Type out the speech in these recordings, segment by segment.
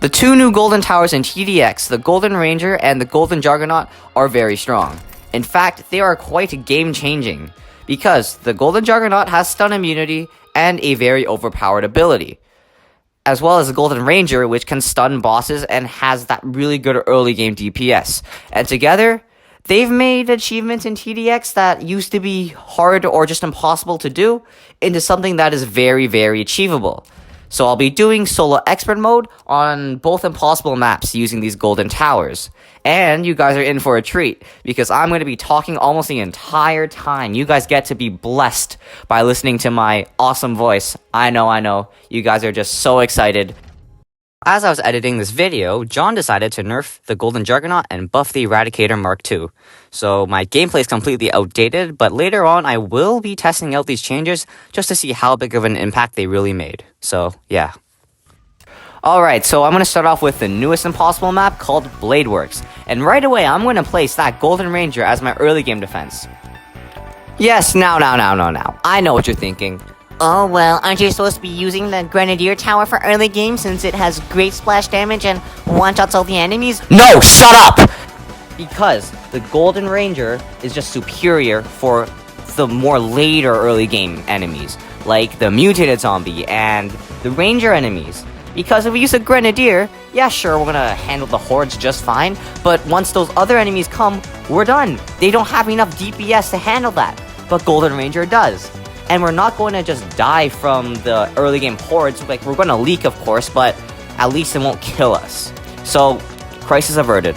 The two new golden towers in TDX, the Golden Ranger and the Golden Juggernaut, are very strong. In fact, they are quite game-changing, because the Golden Juggernaut has stun immunity and a very overpowered ability, as well as the Golden Ranger, which can stun bosses and has that really good early game DPS. And together, they've made achievements in TDX that used to be hard or just impossible to do into something that is very, very achievable. So I'll be doing solo expert mode on both impossible maps using these golden towers. And you guys are in for a treat, because I'm going to be talking almost the entire time. You guys get to be blessed by listening to my awesome voice. I know. You guys are just so excited. As I was editing this video, John decided to nerf the Golden Juggernaut and buff the Eradicator Mark II. So my gameplay is completely outdated, but later on I will be testing out these changes just to see how big of an impact they really made. So, yeah. Alright, so I'm going to start off with the newest impossible map called Bladeworks. And right away, I'm going to place that Golden Ranger as my early game defense. Yes, now. I know what you're thinking. Oh, well, aren't you supposed to be using the Grenadier Tower for early game since it has great splash damage and one-shots all the enemies? No, shut up! Because the Golden Ranger is just superior for the more later early game enemies, like the mutated zombie and the ranger enemies. Because if we use a Grenadier, yeah, sure, we're gonna handle the hordes just fine, but once those other enemies come, we're done. They don't have enough DPS to handle that, but Golden Ranger does. And we're not going to just die from the early game hordes. Like, we're going to leak, of course, but at least it won't kill us. So, crisis averted.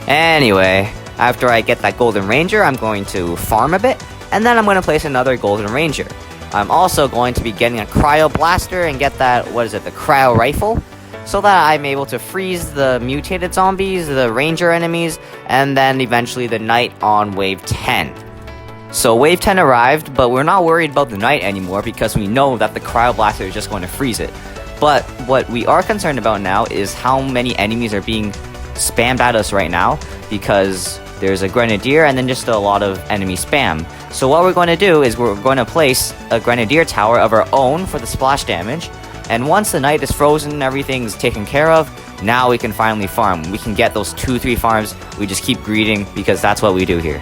Anyway, after I get that Golden Ranger, I'm going to farm a bit, and then I'm going to place another Golden Ranger. I'm also going to be getting a Cryo Blaster and get that, the Cryo Rifle, so that I'm able to freeze the mutated zombies, the ranger enemies, and then eventually the knight on wave 10. So wave 10 arrived, but we're not worried about the knight anymore because we know that the Cryo Blaster is just going to freeze it. But what we are concerned about now is how many enemies are being spammed at us right now, because there's a Grenadier and then just a lot of enemy spam. So what we're going to do is we're going to place a Grenadier tower of our own for the splash damage, and once the knight is frozen and everything's taken care of, now we can finally farm. We can get those 2-3 farms. We just keep greeting because that's what we do here.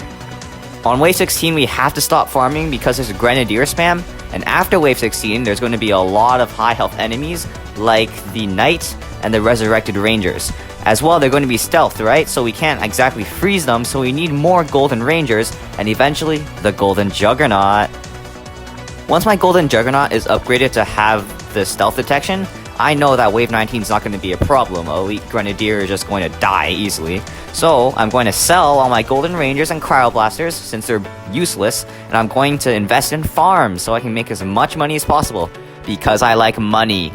On wave 16, we have to stop farming because there's a Grenadier spam, and after wave 16, there's going to be a lot of high health enemies, like the Knight and the Resurrected Rangers. As well, they're going to be stealth, right? So we can't exactly freeze them, so we need more Golden Rangers, and eventually, the Golden Juggernaut. Once my Golden Juggernaut is upgraded to have the stealth detection, I know that wave 19 is not going to be a problem. Elite Grenadier is just going to die easily. So, I'm going to sell all my Golden Rangers and Cryo Blasters, since they're useless, and I'm going to invest in farms so I can make as much money as possible, because I like money.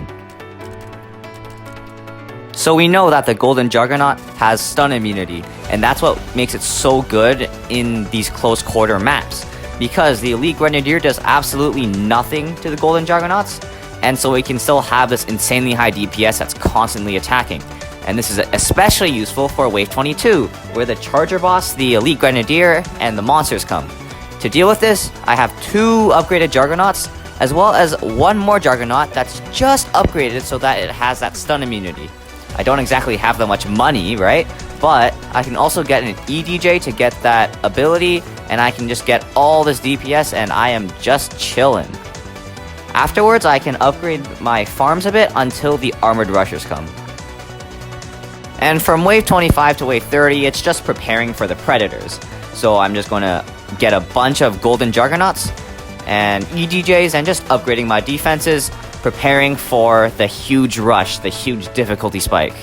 So we know that the Golden Juggernaut has stun immunity, and that's what makes it so good in these close quarter maps, because the Elite Grenadier does absolutely nothing to the Golden Juggernauts, and so it can still have this insanely high DPS that's constantly attacking. And this is especially useful for wave 22, where the Charger Boss, the Elite Grenadier, and the monsters come. To deal with this, I have 2 upgraded Juggernauts, as well as 1 more Juggernaut that's just upgraded so that it has that stun immunity. I don't exactly have that much money, right? But I can also get an EDJ to get that ability, and I can just get all this DPS, and I am just chillin'. Afterwards, I can upgrade my farms a bit until the Armored Rushers come. And from wave 25 to wave 30, it's just preparing for the Predators. So I'm just going to get a bunch of Golden Juggernauts and EDJs and just upgrading my defenses, preparing for the huge rush, the huge difficulty spike.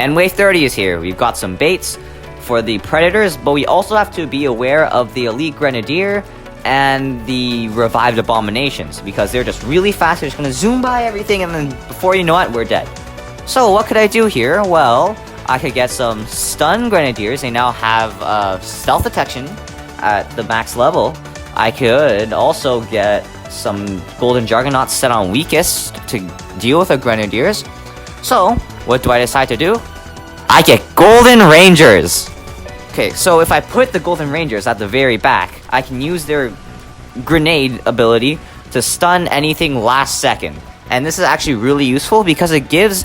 And wave 30 is here. We've got some baits for the Predators, but we also have to be aware of the Elite Grenadier and the Revived Abominations, because they're just really fast. They're just going to zoom by everything, and then before you know it, we're dead. So what could I do here? Well, I could get some Stun Grenadiers. They now have stealth detection at the max level. I could also get some Golden Juggernauts set on weakest to deal with the Grenadiers. So, what do I decide to do? I get Golden Rangers! Okay, so if I put the Golden Rangers at the very back, I can use their grenade ability to stun anything last second. And this is actually really useful because it gives